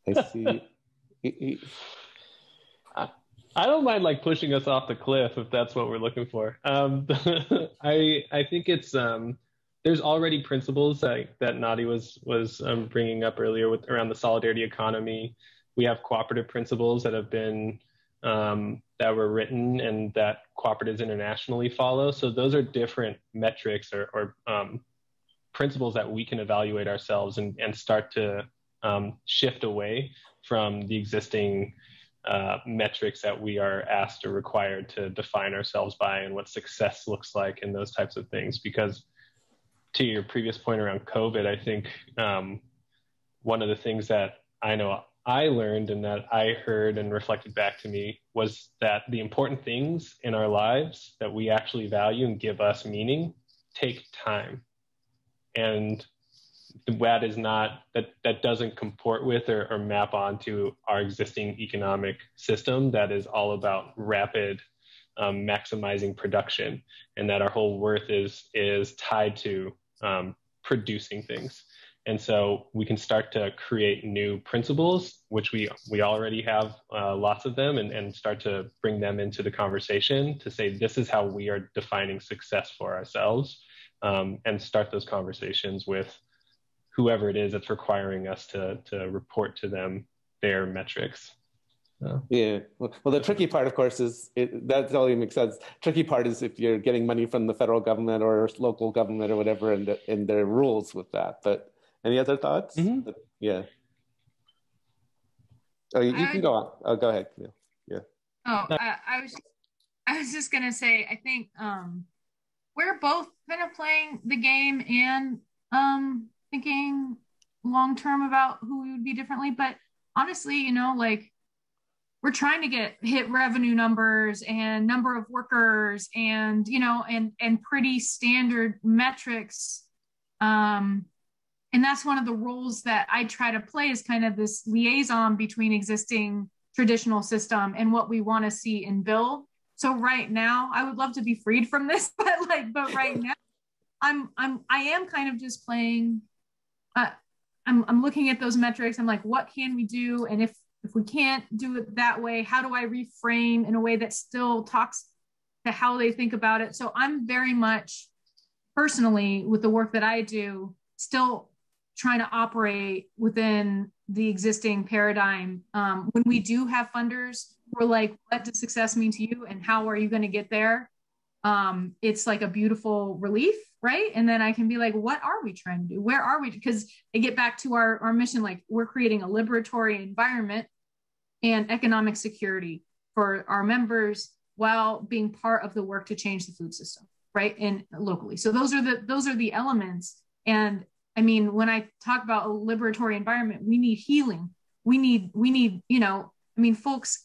Speaker 1: I see.
Speaker 3: I don't mind like pushing us off the cliff if that's what we're looking for. I think it's there's already principles that Nadi was bringing up earlier around the solidarity economy. We have cooperative principles that have been that were written and that cooperatives internationally follow. So those are different metrics or principles that we can evaluate ourselves and start to shift away from the existing metrics that we are asked or required to define ourselves by and what success looks like and those types of things. Because to your previous point around COVID, I think one of the things that I know I learned and that I heard and reflected back to me was that the important things in our lives that we actually value and give us meaning take time. And that is not, that doesn't comport with or map onto our existing economic system that is all about rapid maximizing production, and that our whole worth is tied to producing things. And so we can start to create new principles, which we already have lots of them, and start to bring them into the conversation to say, this is how we are defining success for ourselves, and start those conversations with whoever it is that's requiring us to report to them their metrics.
Speaker 1: Yeah. Well, the tricky part, of course, is that totally makes sense. Tricky part is if you're getting money from the federal government or local government or whatever, and their rules with that. But any other thoughts? Mm-hmm. Yeah. Oh, you can go on. Oh, go ahead, Camille. Yeah.
Speaker 2: Oh, I was just gonna say, I think we're both kind of playing the game and thinking long term about who we would be differently. But honestly, you know, like, we're trying to hit revenue numbers and number of workers and, you know, and pretty standard metrics. And that's one of the roles that I try to play, is kind of this liaison between existing traditional system and what we want to see in bill. So right now, I would love to be freed from this, but right now, I am kind of just playing. I'm looking at those metrics. I'm like, what can we do? And if we can't do it that way, how do I reframe in a way that still talks to how they think about it? So I'm very much personally, with the work that I do, still trying to operate within the existing paradigm. When we do have funders, we're like, what does success mean to you? And how are you going to get there? It's like a beautiful relief, right? And then I can be like, what are we trying to do? Where are we? Because I get back to our mission, like, we're creating a liberatory environment and economic security for our members while being part of the work to change the food system, right? And locally. So those are the elements. And I mean, when I talk about a liberatory environment, we need healing. We need, you know, I mean, folks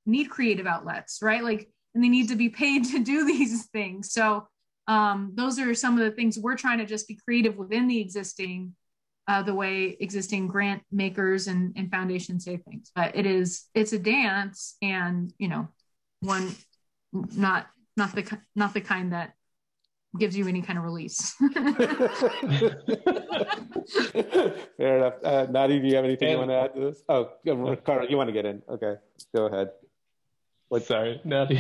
Speaker 2: need creative outlets, right? Like, and they need to be paid to do these things. So those are some of the things we're trying to just be creative within the existing, the way existing grant makers and foundations say things. But it's a dance, and, you know, one, not the kind that gives you any kind of release.
Speaker 1: Fair enough. Nadi, do you have anything you want to add to this? Oh, Ricardo, you want to get in? Okay, go ahead.
Speaker 3: Sorry, Nadi.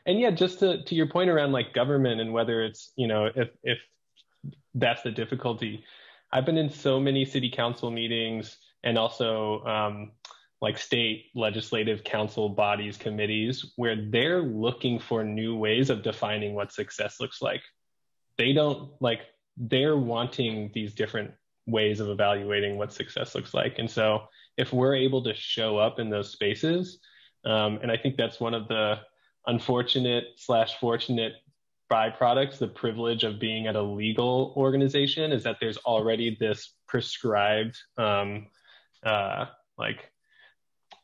Speaker 3: And yeah, just to your point around like government and whether it's, you know, if that's the difficulty. I've been in so many city council meetings and also like state legislative council bodies, committees, where they're looking for new ways of defining what success looks like. They're wanting these different ways of evaluating what success looks like. And so if we're able to show up in those spaces, and I think that's one of the unfortunate/fortunate byproducts, the privilege of being at a legal organization, is that there's already this prescribed,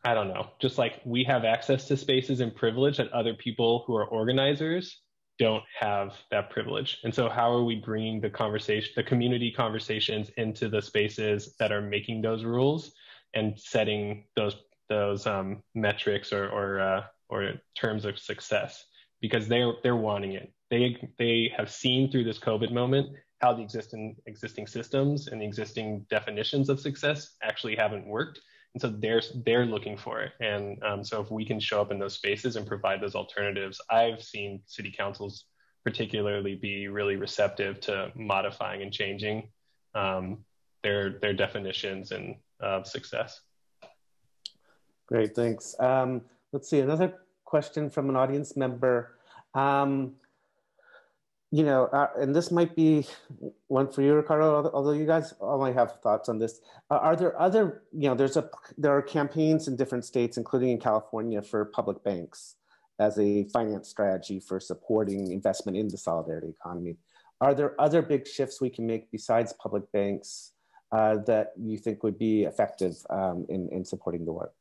Speaker 3: I don't know, just like we have access to spaces and privilege that other people who are organizers don't have that privilege. And so how are we bringing the community conversations into the spaces that are making those rules and setting those metrics or terms of success? Because they're wanting it. They have seen through this COVID moment how the existing systems and the existing definitions of success actually haven't worked. And so they're looking for it. And so if we can show up in those spaces and provide those alternatives, I've seen city councils particularly be really receptive to modifying and changing their definitions and of success.
Speaker 1: Great, thanks. Let's see, another question from an audience member. and this might be one for you, Ricardo, although you guys all might have thoughts on this. Are there other, there are campaigns in different states, including in California, for public banks as a finance strategy for supporting investment in the solidarity economy. Are there other big shifts we can make besides public banks that you think would be effective in supporting the work?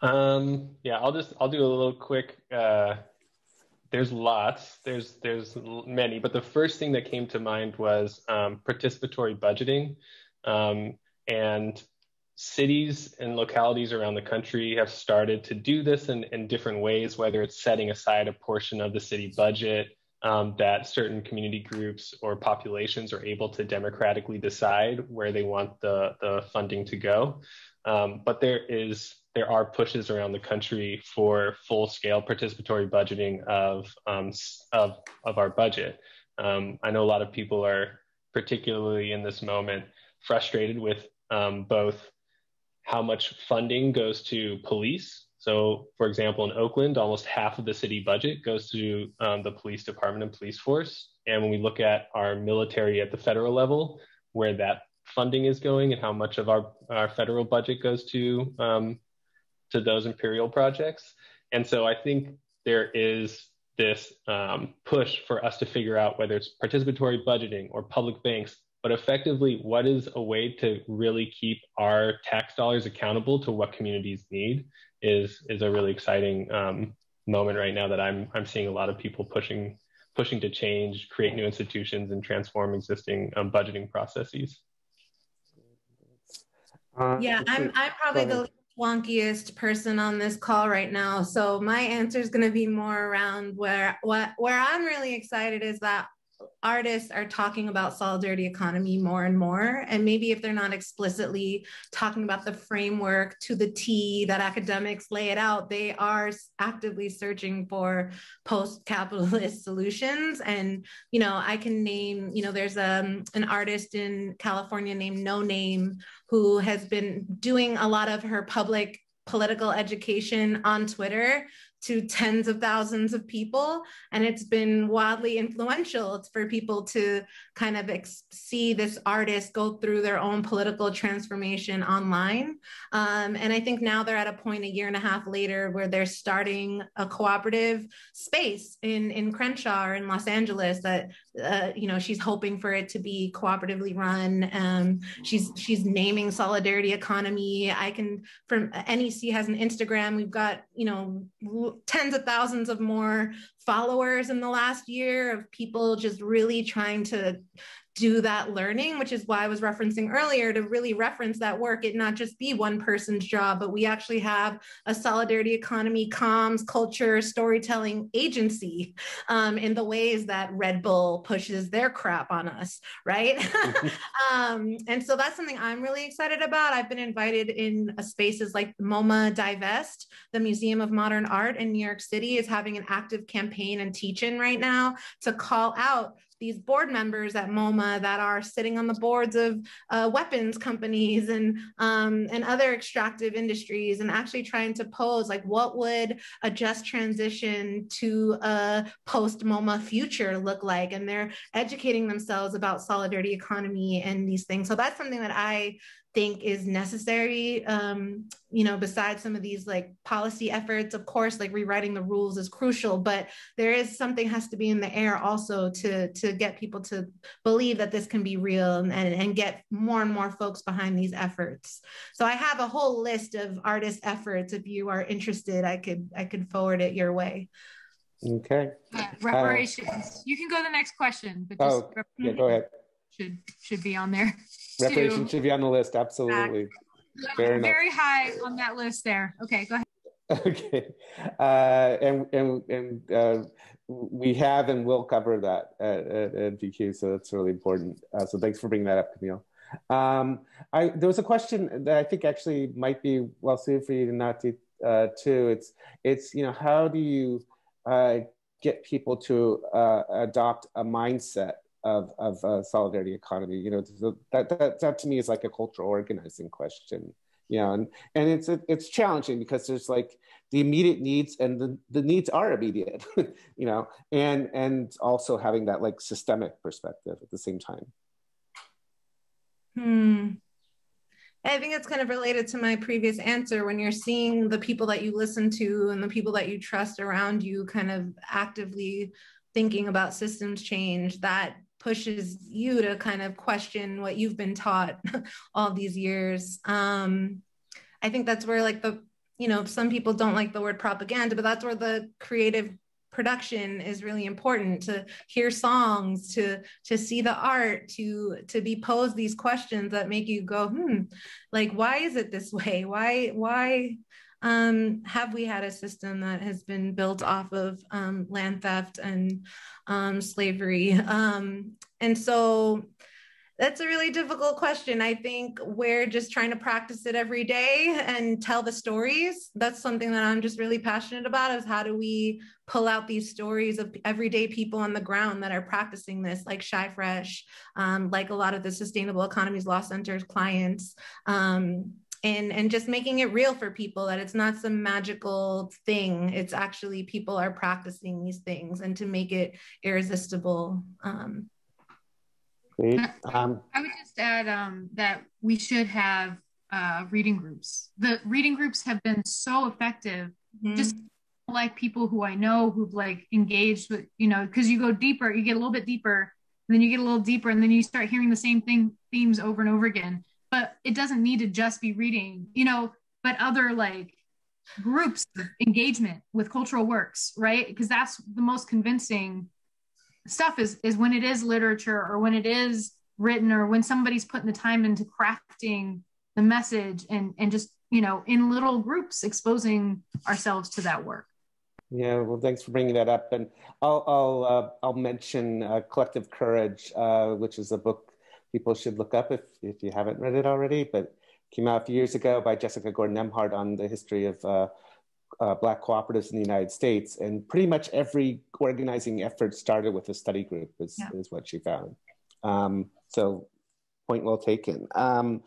Speaker 3: Yeah, I'll do a little quick. There's lots. There's many, but the first thing that came to mind was participatory budgeting, and cities and localities around the country have started to do this in different ways, whether it's setting aside a portion of the city budget that certain community groups or populations are able to democratically decide where they want the funding to go. But there are pushes around the country for full-scale participatory budgeting of our budget. I know a lot of people are, particularly in this moment, frustrated with both how much funding goes to police. So, for example, in Oakland, almost half of the city budget goes to the police department and police force. And when we look at our military at the federal level, where that funding is going and how much of our federal budget goes to those imperial projects. And so I think there is this push for us to figure out whether it's participatory budgeting or public banks, but effectively, what is a way to really keep our tax dollars accountable to what communities need is a really exciting moment right now that I'm seeing a lot of people pushing to change, create new institutions, and transform existing budgeting processes.
Speaker 4: Yeah, I'm probably the wonkiest person on this call right now. So my answer is going to be more around where I'm really excited is that artists are talking about solidarity economy more and more. And maybe if they're not explicitly talking about the framework to the T that academics lay it out, they are actively searching for post-capitalist solutions. And, I can name, there's an artist in California named No Name who has been doing a lot of her public political education on Twitter to tens of thousands of people. And it's been wildly influential. It's for people to kind of see this artist go through their own political transformation online. And I think now they're at a point a year and a half later where they're starting a cooperative space in Crenshaw or in Los Angeles that, she's hoping for it to be cooperatively run. She's naming solidarity economy. From NEC has an Instagram. We've got, tens of thousands of more followers in the last year of people just really trying to do that learning, which is why I was referencing earlier to really reference that work. It not just be one person's job, but we actually have a solidarity economy, comms, culture, storytelling agency in the ways that Red Bull pushes their crap on us, right? And so that's something I'm really excited about. I've been invited in spaces like MoMA Divest, the Museum of Modern Art in New York City is having an active campaign and teach-in right now to call out these board members at MoMA that are sitting on the boards of weapons companies and other extractive industries, and actually trying to pose like, what would a just transition to a post-MoMA future look like? And they're educating themselves about solidarity economy and these things. So that's something that I think is necessary, besides some of these like policy efforts. Of course, like rewriting the rules is crucial, but there is something has to be in the air also to get people to believe that this can be real and get more and more folks behind these efforts. So I have a whole list of artist efforts. If you are interested, I could forward it your way.
Speaker 1: Okay.
Speaker 2: Reparations. You can go to the next question, but just
Speaker 1: yeah, go ahead.
Speaker 2: Should be on there.
Speaker 1: Reparations should be on the list. Absolutely.
Speaker 2: Very high on that list there. Okay, go ahead.
Speaker 1: Okay. And we have and will cover that at NPQ, so that's really important. So thanks for bringing that up, Camille. There was a question that I think actually might be well suited for you to not do too. It's how do you get people to adopt a mindset of solidarity economy? That to me is like a cultural organizing question. And it's challenging because there's like the immediate needs, and the needs are immediate, and also having that like systemic perspective at the same time.
Speaker 4: I think it's kind of related to my previous answer. When you're seeing the people that you listen to and the people that you trust around you kind of actively thinking about systems change, that pushes you to kind of question what you've been taught all these years. I think that's where like some people don't like the word propaganda, but that's where the creative production is really important, to hear songs, to see the art, to be posed these questions that make you go, like, why is it this way? Why have we had a system that has been built off of land theft and slavery? And so that's a really difficult question. I think we're just trying to practice it every day and tell the stories. That's something that I'm just really passionate about, is how do we pull out these stories of everyday people on the ground that are practicing this, like Shy Fresh, like a lot of the Sustainable Economies Law Center's clients, and just making it real for people, that it's not some magical thing. It's actually people are practicing these things, and to make it irresistible.
Speaker 1: Great.
Speaker 2: I would just add that we should have reading groups. The reading groups have been so effective, just like people who I know who've like engaged with, because you go deeper, you get a little bit deeper, and then you get a little deeper, and then you start hearing the same themes over and over again. But it doesn't need to just be reading, but other like groups of engagement with cultural works, right? Because that's the most convincing stuff is when it is literature, or when it is written, or when somebody's putting the time into crafting the message, and just, in little groups exposing ourselves to that work.
Speaker 1: Yeah, well, thanks for bringing that up. And I'll mention Collective Courage, which is a book people should look up if you haven't read it already, but came out a few years ago by Jessica Gordon-Emhart on the history of Black cooperatives in the United States. And pretty much every organizing effort started with a study group is what she found. So point well taken. I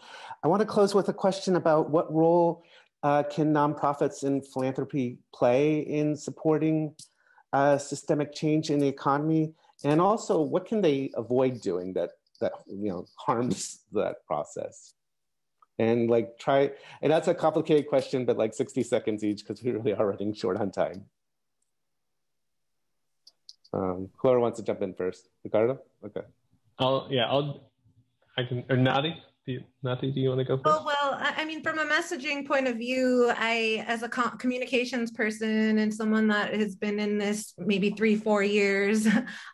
Speaker 1: want to close with a question about what role can nonprofits and philanthropy play in supporting systemic change in the economy? And also, what can they avoid doing that harms that process? And and that's a complicated question, but like 60 seconds each, because we really are running short on time. Whoever wants to jump in first. Ricardo? Okay.
Speaker 3: I can, or Nati? Nati, do you want to go first?
Speaker 4: Oh, well, I mean, from a messaging point of view, as a communications person and someone that has been in this maybe 3-4 years,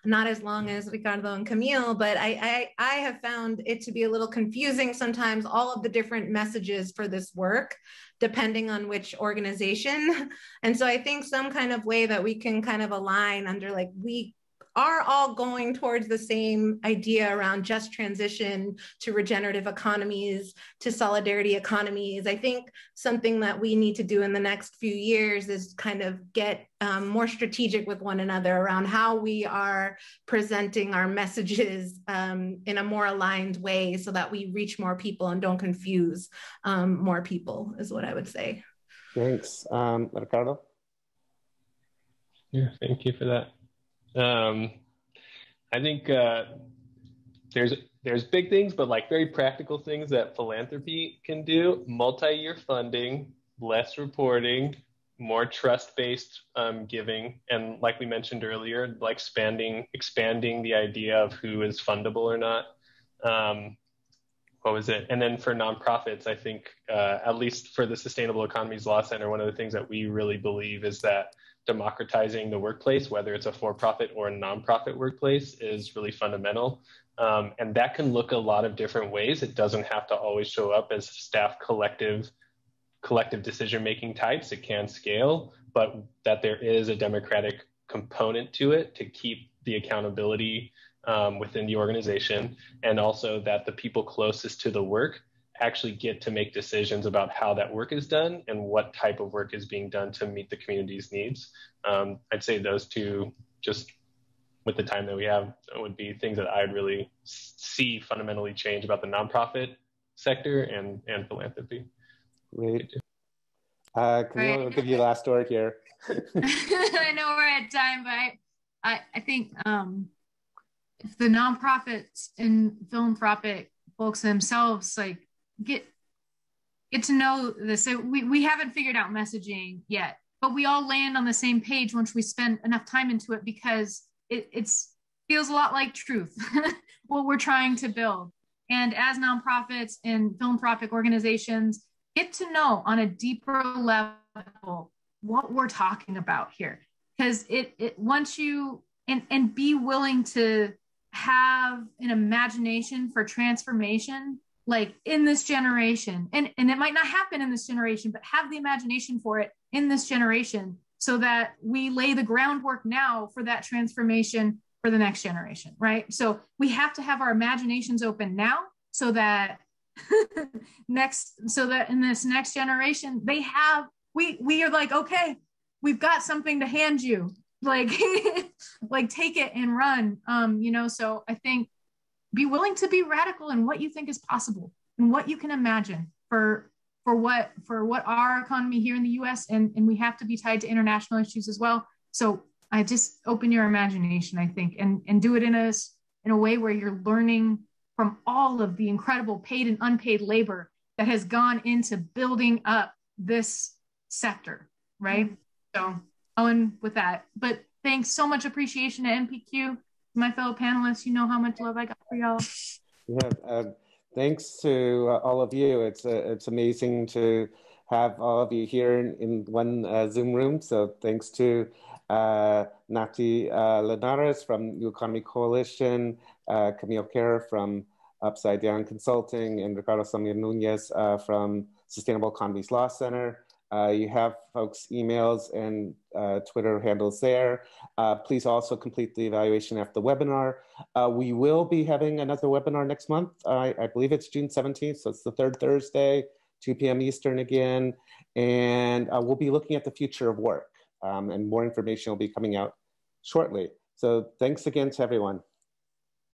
Speaker 4: not as long as Ricardo and Camille, but I have found it to be a little confusing sometimes, all of the different messages for this work, depending on which organization. And so I think some kind of way that we can kind of align under, like, we are all going towards the same idea around just transition to regenerative economies, to solidarity economies. I think something that we need to do in the next few years is kind of get more strategic with one another around how we are presenting our messages in a more aligned way, so that we reach more people and don't confuse more people, is what I would say.
Speaker 1: Thanks. Ricardo?
Speaker 3: Yeah, thank you for that. I think there's big things, but like very practical things that philanthropy can do: multi-year funding, less reporting, more trust-based giving, and like we mentioned earlier, like expanding the idea of who is fundable or not. What was it? And then for nonprofits, I think at least for the Sustainable Economies Law Center, one of the things that we really believe is that democratizing the workplace, whether it's a for-profit or a nonprofit workplace, is really fundamental. And that can look a lot of different ways. It doesn't have to always show up as staff collective decision-making types. It can scale, but that there is a democratic component to it to keep the accountability within the organization, and also that the people closest to the work actually get to make decisions about how that work is done and what type of work is being done to meet the community's needs. I'd say those two, just with the time that we have, would be things that I'd really see fundamentally change about the nonprofit sector and philanthropy.
Speaker 1: Great. Camille, I'll give you last word here.
Speaker 2: I know we're at time, but I think if the nonprofits and philanthropic folks themselves like get to know this, so we haven't figured out messaging yet, but we all land on the same page once we spend enough time into it, because it feels a lot like truth, what we're trying to build. And as nonprofits and philanthropic organizations get to know on a deeper level what we're talking about here, because it once you and be willing to have an imagination for transformation, like in this generation, and it might not happen in this generation, but have the imagination for it in this generation, so that we lay the groundwork now for that transformation for the next generation, right? So we have to have our imaginations open now, so that in this next generation, we are like, okay, we've got something to hand you, like like take it and run. So I think be willing to be radical in what you think is possible and what you can imagine for what our economy here in the US, and we have to be tied to international issues as well. So I just open your imagination, I think, and do it in a way where you're learning from all of the incredible paid and unpaid labor that has gone into building up this sector, right? So I'll end with that. But thanks so much, appreciation to NPQ, my fellow panelists. You know how much love I got for y'all.
Speaker 1: Yeah, thanks to all of you. It's amazing to have all of you here in one Zoom room. So thanks to Nati Linares from New Economy Coalition, Camille Karr from Upside Down Consulting, and Ricardo Garcia from Sustainable Economies Law Center. You have folks' emails and Twitter handles there. Please also complete the evaluation after the webinar. We will be having another webinar next month. I believe it's June 17th, so it's the third Thursday, 2 p.m. Eastern again. And we'll be looking at the future of work, and more information will be coming out shortly. So thanks again to everyone.